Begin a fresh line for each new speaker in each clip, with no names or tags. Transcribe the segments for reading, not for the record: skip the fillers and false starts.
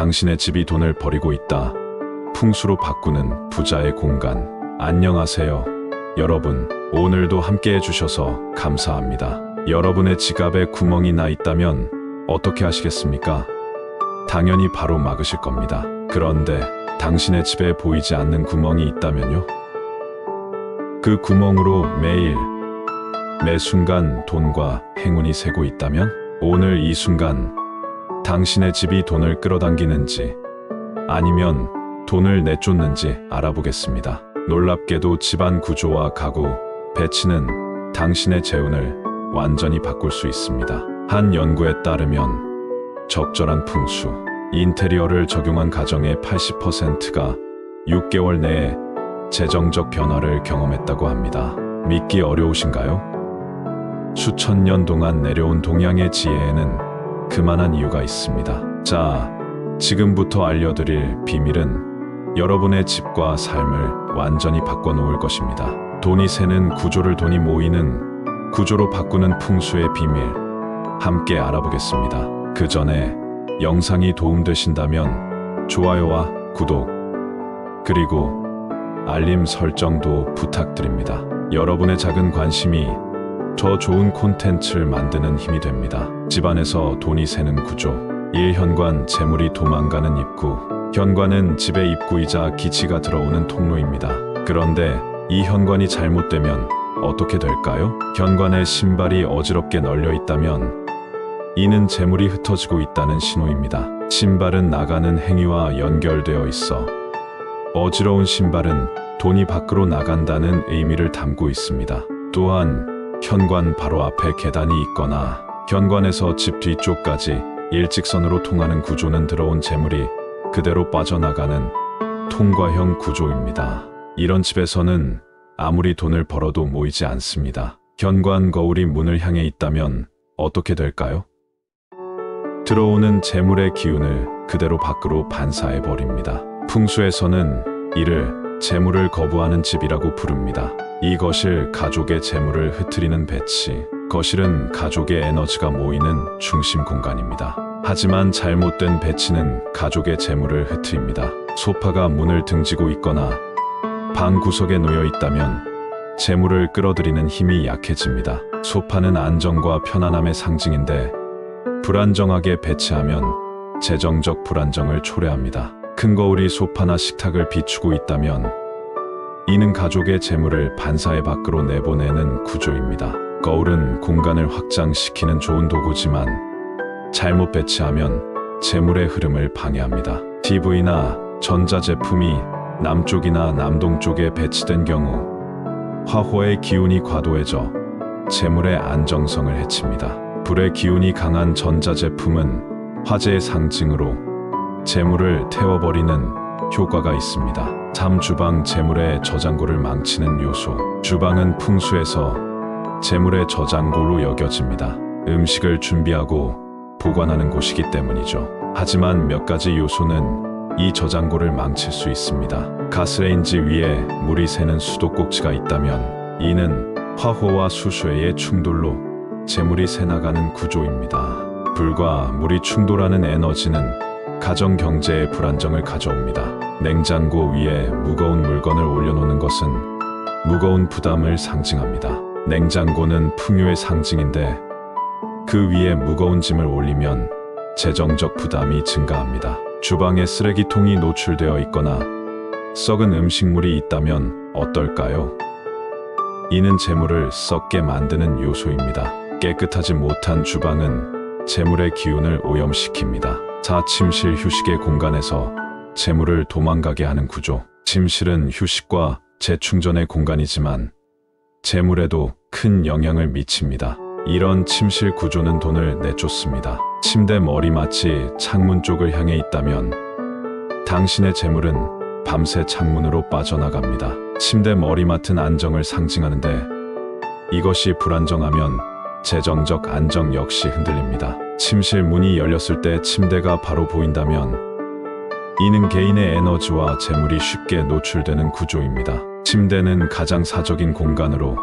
당신의 집이 돈을 버리고 있다. 풍수로 바꾸는 부자의 공간. 안녕하세요. 여러분, 오늘도 함께 해주셔서 감사합니다. 여러분의 지갑에 구멍이 나 있다면 어떻게 하시겠습니까? 당연히 바로 막으실 겁니다. 그런데 당신의 집에 보이지 않는 구멍이 있다면요? 그 구멍으로 매일, 매 순간 돈과 행운이 새고 있다면? 오늘 이 순간 당신의 집이 돈을 끌어당기는지 아니면 돈을 내쫓는지 알아보겠습니다. 놀랍게도 집안 구조와 가구, 배치는 당신의 재운을 완전히 바꿀 수 있습니다. 한 연구에 따르면 적절한 풍수, 인테리어를 적용한 가정의 80%가 6개월 내에 재정적 변화를 경험했다고 합니다. 믿기 어려우신가요? 수천 년 동안 내려온 동양의 지혜에는 그만한 이유가 있습니다. 자, 지금부터 알려드릴 비밀은 여러분의 집과 삶을 완전히 바꿔놓을 것입니다. 돈이 새는 구조를 돈이 모이는 구조로 바꾸는 풍수의 비밀, 함께 알아보겠습니다. 그 전에 영상이 도움되신다면 좋아요와 구독, 그리고 알림 설정도 부탁드립니다. 여러분의 작은 관심이 더 좋은 콘텐츠를 만드는 힘이 됩니다. 집안에서 돈이 새는 구조. 1. 현관, 재물이 도망가는 입구. 현관은 집의 입구이자 기치가 들어오는 통로입니다. 그런데 이 현관이 잘못되면 어떻게 될까요? 현관에 신발이 어지럽게 널려 있다면 이는 재물이 흩어지고 있다는 신호입니다. 신발은 나가는 행위와 연결되어 있어 어지러운 신발은 돈이 밖으로 나간다는 의미를 담고 있습니다. 또한 현관 바로 앞에 계단이 있거나 현관에서 집 뒤쪽까지 일직선으로 통하는 구조는 들어온 재물이 그대로 빠져나가는 통과형 구조입니다. 이런 집에서는 아무리 돈을 벌어도 모이지 않습니다. 현관 거울이 문을 향해 있다면 어떻게 될까요? 들어오는 재물의 기운을 그대로 밖으로 반사해버립니다. 풍수에서는 이를 재물을 거부하는 집이라고 부릅니다. 이 거실, 가족의 재물을 흐트리는 배치. 거실은 가족의 에너지가 모이는 중심 공간입니다. 하지만 잘못된 배치는 가족의 재물을 흐트립니다. 소파가 문을 등지고 있거나 방 구석에 놓여 있다면 재물을 끌어들이는 힘이 약해집니다. 소파는 안정과 편안함의 상징인데 불안정하게 배치하면 재정적 불안정을 초래합니다. 큰 거울이 소파나 식탁을 비추고 있다면 이는 가족의 재물을 반사해 밖으로 내보내는 구조입니다. 거울은 공간을 확장시키는 좋은 도구지만 잘못 배치하면 재물의 흐름을 방해합니다. TV나 전자제품이 남쪽이나 남동쪽에 배치된 경우 화호의 기운이 과도해져 재물의 안정성을 해칩니다. 불의 기운이 강한 전자제품은 화재의 상징으로 재물을 태워버리는 효과가 있습니다. 3. 주방, 재물의 저장고를 망치는 요소. 주방은 풍수에서 재물의 저장고로 여겨집니다. 음식을 준비하고 보관하는 곳이기 때문이죠. 하지만 몇 가지 요소는 이 저장고를 망칠 수 있습니다. 가스레인지 위에 물이 새는 수도꼭지가 있다면 이는 화호와 수수의 충돌로 재물이 새나가는 구조입니다. 불과 물이 충돌하는 에너지는 가정 경제의 불안정을 가져옵니다. 냉장고 위에 무거운 물건을 올려놓는 것은 무거운 부담을 상징합니다. 냉장고는 풍요의 상징인데 그 위에 무거운 짐을 올리면 재정적 부담이 증가합니다. 주방에 쓰레기통이 노출되어 있거나 썩은 음식물이 있다면 어떨까요? 이는 재물을 썩게 만드는 요소입니다. 깨끗하지 못한 주방은 재물의 기운을 오염시킵니다. 4. 침실, 휴식의 공간에서 재물을 도망가게 하는 구조. 침실은 휴식과 재충전의 공간이지만 재물에도 큰 영향을 미칩니다. 이런 침실 구조는 돈을 내쫓습니다. 침대 머리맡이 창문 쪽을 향해 있다면 당신의 재물은 밤새 창문으로 빠져나갑니다. 침대 머리맡은 안정을 상징하는데 이것이 불안정하면 재정적 안정 역시 흔들립니다. 침실 문이 열렸을 때 침대가 바로 보인다면 이는 개인의 에너지와 재물이 쉽게 노출되는 구조입니다. 침대는 가장 사적인 공간으로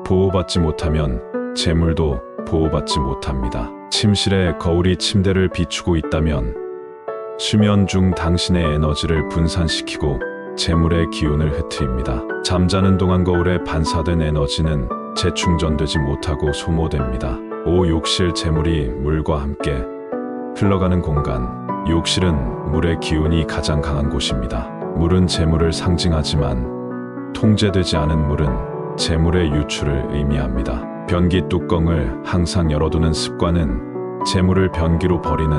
보호받지 못하면 재물도 보호받지 못합니다. 침실에 거울이 침대를 비추고 있다면 수면 중 당신의 에너지를 분산시키고 재물의 기운을 흐트립니다. 잠자는 동안 거울에 반사된 에너지는 재충전되지 못하고 소모됩니다. 5. 욕실. 재물이 물과 함께 흘러가는 공간. 욕실은 물의 기운이 가장 강한 곳입니다. 물은 재물을 상징하지만 통제되지 않은 물은 재물의 유출을 의미합니다. 변기 뚜껑을 항상 열어두는 습관은 재물을 변기로 버리는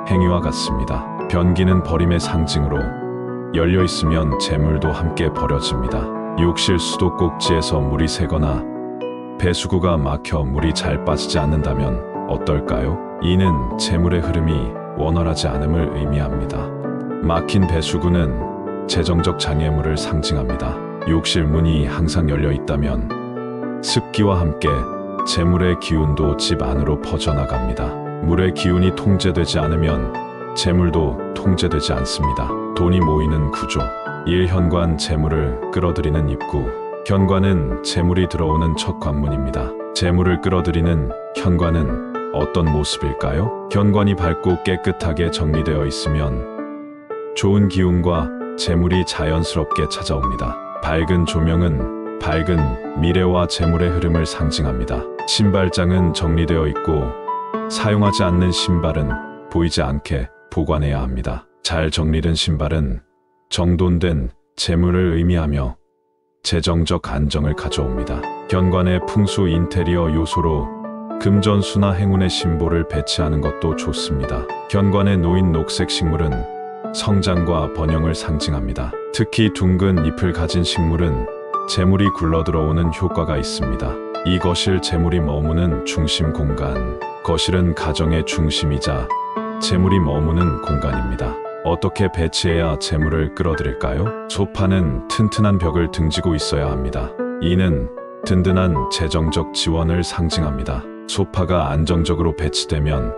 행위와 같습니다. 변기는 버림의 상징으로 열려 있으면 재물도 함께 버려집니다. 욕실 수도꼭지에서 물이 새거나 배수구가 막혀 물이 잘 빠지지 않는다면 어떨까요? 이는 재물의 흐름이 원활하지 않음을 의미합니다. 막힌 배수구는 재정적 장애물을 상징합니다. 욕실 문이 항상 열려 있다면 습기와 함께 재물의 기운도 집 안으로 퍼져나갑니다. 물의 기운이 통제되지 않으면 재물도 통제되지 않습니다. 돈이 모이는 구조. 1. 현관. 재물을 끌어들이는 입구. 현관은 재물이 들어오는 첫 관문입니다. 재물을 끌어들이는 현관은 어떤 모습일까요? 현관이 밝고 깨끗하게 정리되어 있으면 좋은 기운과 재물이 자연스럽게 찾아옵니다. 밝은 조명은 밝은 미래와 재물의 흐름을 상징합니다. 신발장은 정리되어 있고 사용하지 않는 신발은 보이지 않게 보관해야 합니다. 잘 정리된 신발은 정돈된 재물을 의미하며 재정적 안정을 가져옵니다. 현관의 풍수. 인테리어 요소로 금전수나 행운의 심볼을 배치하는 것도 좋습니다. 현관에 놓인 녹색 식물은 성장과 번영을 상징합니다. 특히 둥근 잎을 가진 식물은 재물이 굴러들어오는 효과가 있습니다. 이 거실. 재물이 머무는 중심 공간. 거실은 가정의 중심이자 재물이 머무는 공간입니다. 어떻게 배치해야 재물을 끌어들일까요? 소파는 튼튼한 벽을 등지고 있어야 합니다. 이는 든든한 재정적 지원을 상징합니다. 소파가 안정적으로 배치되면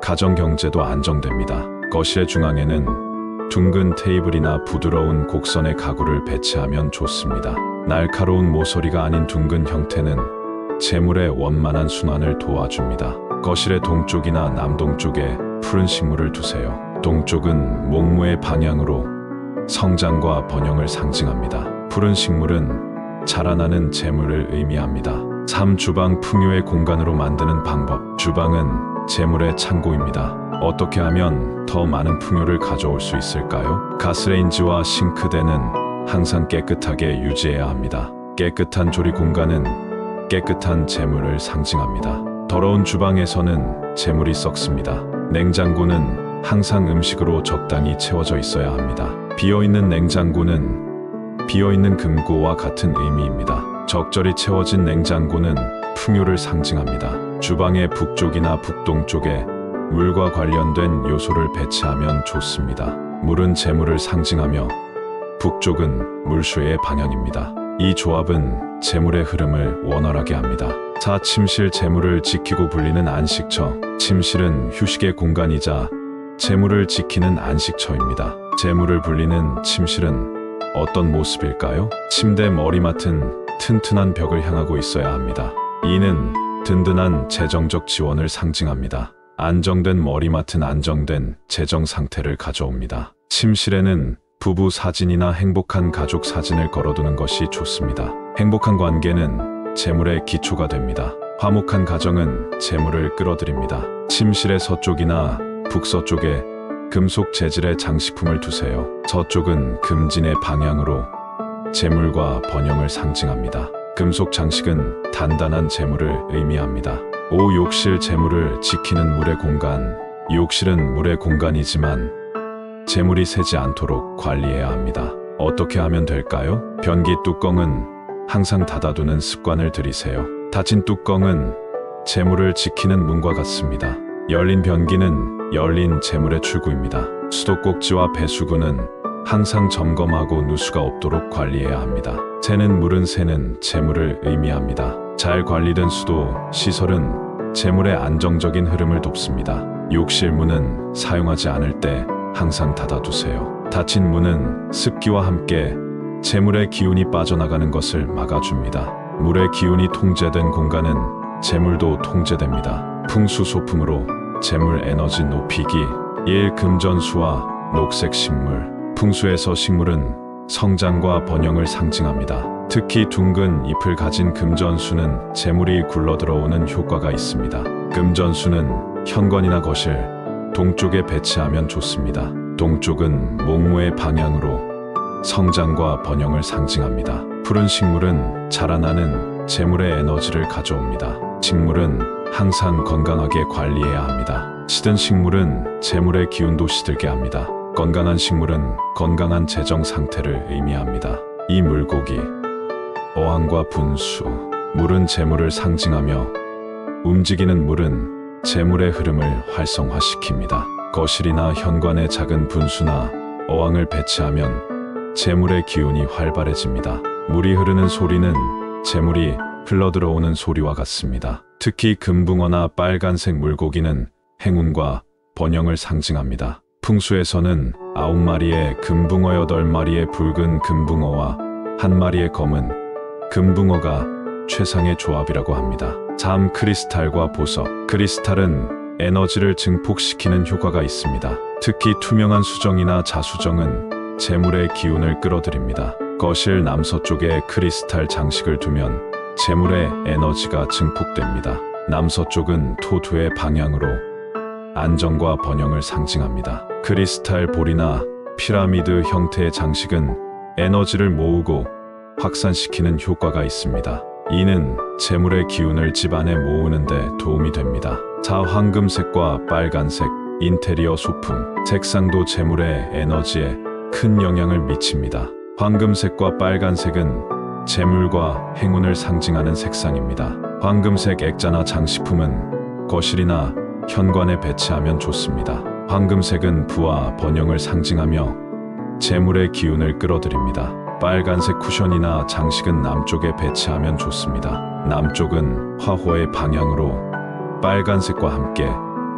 가정 경제도 안정됩니다. 거실의 중앙에는 둥근 테이블이나 부드러운 곡선의 가구를 배치하면 좋습니다. 날카로운 모서리가 아닌 둥근 형태는 재물의 원만한 순환을 도와줍니다. 거실의 동쪽이나 남동쪽에 푸른 식물을 두세요. 동쪽은 목무의 방향으로 성장과 번영을 상징합니다. 푸른 식물은 자라나는 재물을 의미합니다. 3. 주방. 풍요의 공간으로 만드는 방법. 주방은 재물의 창고입니다. 어떻게 하면 더 많은 풍요를 가져올 수 있을까요? 가스레인지와 싱크대는 항상 깨끗하게 유지해야 합니다. 깨끗한 조리 공간은 깨끗한 재물을 상징합니다. 더러운 주방에서는 재물이 썩습니다. 냉장고는 항상 음식으로 적당히 채워져 있어야 합니다. 비어있는 냉장고는 비어있는 금고와 같은 의미입니다. 적절히 채워진 냉장고는 풍요를 상징합니다. 주방의 북쪽이나 북동쪽에 물과 관련된 요소를 배치하면 좋습니다. 물은 재물을 상징하며 북쪽은 물수의 방향입니다. 이 조합은 재물의 흐름을 원활하게 합니다. 4. 침실. 재물을 지키고 불리는 안식처. 침실은 휴식의 공간이자 재물을 지키는 안식처입니다. 재물을 불리는 침실은 어떤 모습일까요? 침대 머리맡은 튼튼한 벽을 향하고 있어야 합니다. 이는 든든한 재정적 지원을 상징합니다. 안정된 머리맡은 안정된 재정 상태를 가져옵니다. 침실에는 부부 사진이나 행복한 가족 사진을 걸어두는 것이 좋습니다. 행복한 관계는 재물의 기초가 됩니다. 화목한 가정은 재물을 끌어들입니다. 침실의 서쪽이나 북서쪽에 금속 재질의 장식품을 두세요. 서쪽은 금진의 방향으로 재물과 번영을 상징합니다. 금속 장식은 단단한 재물을 의미합니다. 5. 욕실. 재물을 지키는 물의 공간. 욕실은 물의 공간이지만 재물이 새지 않도록 관리해야 합니다. 어떻게 하면 될까요? 변기 뚜껑은 항상 닫아두는 습관을 들이세요. 닫힌 뚜껑은 재물을 지키는 문과 같습니다. 열린 변기는 열린 재물의 출구입니다. 수도꼭지와 배수구는 항상 점검하고 누수가 없도록 관리해야 합니다. 새는 물은 새는 재물을 의미합니다. 잘 관리된 수도, 시설은 재물의 안정적인 흐름을 돕습니다. 욕실 문은 사용하지 않을 때 항상 닫아두세요. 닫힌 문은 습기와 함께 재물의 기운이 빠져나가는 것을 막아줍니다. 물의 기운이 통제된 공간은 재물도 통제됩니다. 풍수 소품으로 재물 에너지 높이기. 1. 금전수와 녹색 식물. 풍수에서 식물은 성장과 번영을 상징합니다. 특히 둥근 잎을 가진 금전수는 재물이 굴러들어오는 효과가 있습니다. 금전수는 현관이나 거실, 동쪽에 배치하면 좋습니다. 동쪽은 목무의 방향으로 성장과 번영을 상징합니다. 푸른 식물은 자라나는 재물의 에너지를 가져옵니다. 식물은 항상 건강하게 관리해야 합니다. 시든 식물은 재물의 기운도 시들게 합니다. 건강한 식물은 건강한 재정 상태를 의미합니다. 이 물고기, 어항과 분수. 물은 재물을 상징하며 움직이는 물은 재물의 흐름을 활성화시킵니다. 거실이나 현관에 작은 분수나 어항을 배치하면 재물의 기운이 활발해집니다. 물이 흐르는 소리는 재물이 흘러들어오는 소리와 같습니다. 특히 금붕어나 빨간색 물고기는 행운과 번영을 상징합니다. 풍수에서는 9마리의 금붕어, 8마리의 붉은 금붕어와 1마리의 검은 금붕어가 최상의 조합이라고 합니다. 잠 크리스탈과 보석. 크리스탈은 에너지를 증폭시키는 효과가 있습니다. 특히 투명한 수정이나 자수정은 재물의 기운을 끌어들입니다. 거실 남서쪽에 크리스탈 장식을 두면 재물의 에너지가 증폭됩니다. 남서쪽은 토두의 방향으로 안정과 번영을 상징합니다. 크리스탈 볼이나 피라미드 형태의 장식은 에너지를 모으고 확산시키는 효과가 있습니다. 이는 재물의 기운을 집안에 모으는 데 도움이 됩니다. 황금색과 빨간색, 인테리어 소품. 색상도 재물의 에너지에 큰 영향을 미칩니다. 황금색과 빨간색은 재물과 행운을 상징하는 색상입니다. 황금색 액자나 장식품은 거실이나 현관에 배치하면 좋습니다. 황금색은 부와 번영을 상징하며 재물의 기운을 끌어들입니다. 빨간색 쿠션이나 장식은 남쪽에 배치하면 좋습니다. 남쪽은 화호의 방향으로 빨간색과 함께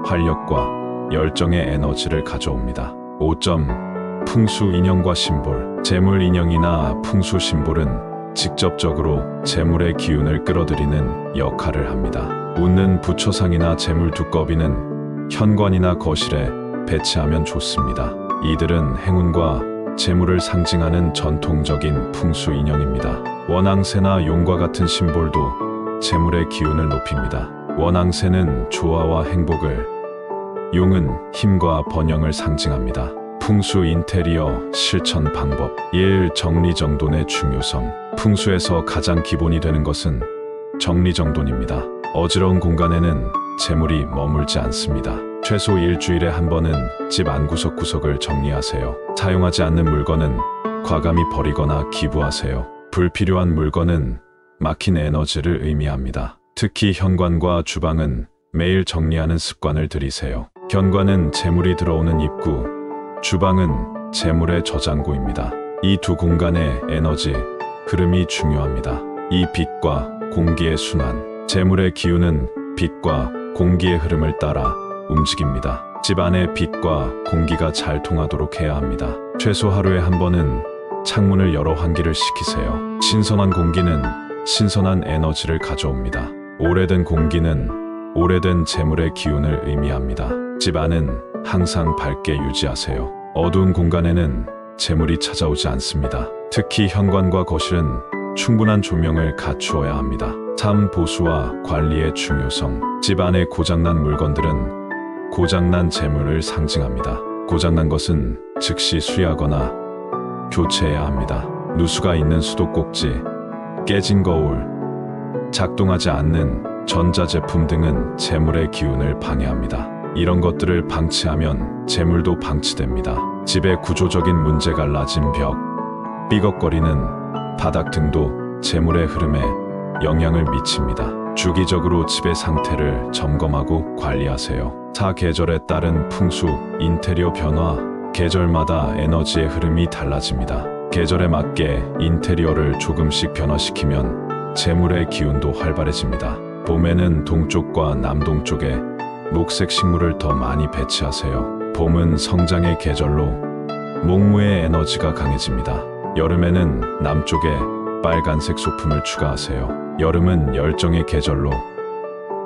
활력과 열정의 에너지를 가져옵니다. 5점. 풍수 인형과 심볼. 재물 인형이나 풍수 심볼은 직접적으로 재물의 기운을 끌어들이는 역할을 합니다. 웃는 부처상이나 재물 두꺼비는 현관이나 거실에 배치하면 좋습니다. 이들은 행운과 재물을 상징하는 전통적인 풍수 인형입니다. 원앙새나 용과 같은 심볼도 재물의 기운을 높입니다. 원앙새는 조화와 행복을, 용은 힘과 번영을 상징합니다. 풍수 인테리어 실천 방법. 1. 정리정돈의 중요성. 풍수에서 가장 기본이 되는 것은 정리정돈입니다. 어지러운 공간에는 재물이 머물지 않습니다. 최소 일주일에 한 번은 집 안구석구석을 정리하세요. 사용하지 않는 물건은 과감히 버리거나 기부하세요. 불필요한 물건은 막힌 에너지를 의미합니다. 특히 현관과 주방은 매일 정리하는 습관을 들이세요. 현관은 재물이 들어오는 입구, 주방은 재물의 저장고입니다. 이 두 공간의 에너지 흐름이 중요합니다. 이 빛과 공기의 순환. 재물의 기운은 빛과 공기의 흐름을 따라 움직입니다. 집 안에 빛과 공기가 잘 통하도록 해야 합니다. 최소 하루에 한 번은 창문을 열어 환기를 시키세요. 신선한 공기는 신선한 에너지를 가져옵니다. 오래된 공기는 오래된 재물의 기운을 의미합니다. 집 안은 항상 밝게 유지하세요. 어두운 공간에는 재물이 찾아오지 않습니다. 특히 현관과 거실은 충분한 조명을 갖추어야 합니다. 삶 보수와 관리의 중요성. 집 안에 고장난 물건들은 고장난 재물을 상징합니다. 고장난 것은 즉시 수리하거나 교체해야 합니다. 누수가 있는 수도꼭지, 깨진 거울, 작동하지 않는 전자제품 등은 재물의 기운을 방해합니다. 이런 것들을 방치하면 재물도 방치됩니다. 집에 구조적인 문제가 낮은 벽, 삐걱거리는 바닥 등도 재물의 흐름에 영향을 미칩니다. 주기적으로 집의 상태를 점검하고 관리하세요. 계절에 따른 풍수, 인테리어 변화. 계절마다 에너지의 흐름이 달라집니다. 계절에 맞게 인테리어를 조금씩 변화시키면 재물의 기운도 활발해집니다. 봄에는 동쪽과 남동쪽에 녹색 식물을 더 많이 배치하세요. 봄은 성장의 계절로 목무의 에너지가 강해집니다. 여름에는 남쪽에 빨간색 소품을 추가하세요. 여름은 열정의 계절로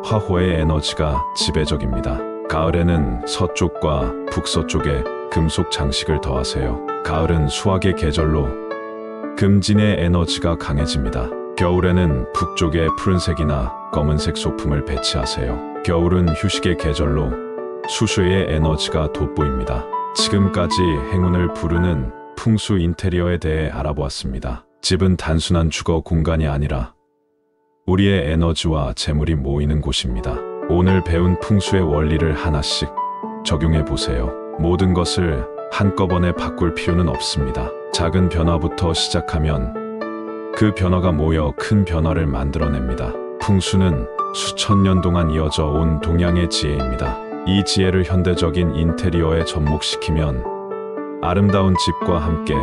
화호의 에너지가 지배적입니다. 가을에는 서쪽과 북서쪽에 금속 장식을 더하세요. 가을은 수확의 계절로 금진의 에너지가 강해집니다. 겨울에는 북쪽에 푸른색이나 검은색 소품을 배치하세요. 겨울은 휴식의 계절로 수수의 에너지가 돋보입니다. 지금까지 행운을 부르는 풍수 인테리어에 대해 알아보았습니다. 집은 단순한 주거 공간이 아니라 우리의 에너지와 재물이 모이는 곳입니다. 오늘 배운 풍수의 원리를 하나씩 적용해 보세요. 모든 것을 한꺼번에 바꿀 필요는 없습니다. 작은 변화부터 시작하면 그 변화가 모여 큰 변화를 만들어냅니다. 풍수는 수천 년 동안 이어져 온 동양의 지혜입니다. 이 지혜를 현대적인 인테리어에 접목시키면 아름다운 집과 함께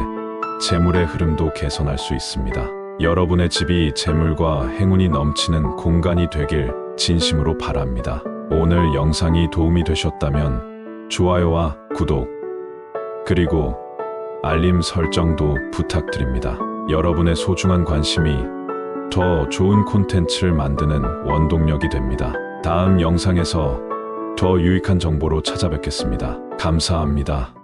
재물의 흐름도 개선할 수 있습니다. 여러분의 집이 재물과 행운이 넘치는 공간이 되길 진심으로 바랍니다. 오늘 영상이 도움이 되셨다면 좋아요와 구독, 그리고 알림 설정도 부탁드립니다. 여러분의 소중한 관심이 더 좋은 콘텐츠를 만드는 원동력이 됩니다. 다음 영상에서 더 유익한 정보로 찾아뵙겠습니다. 감사합니다.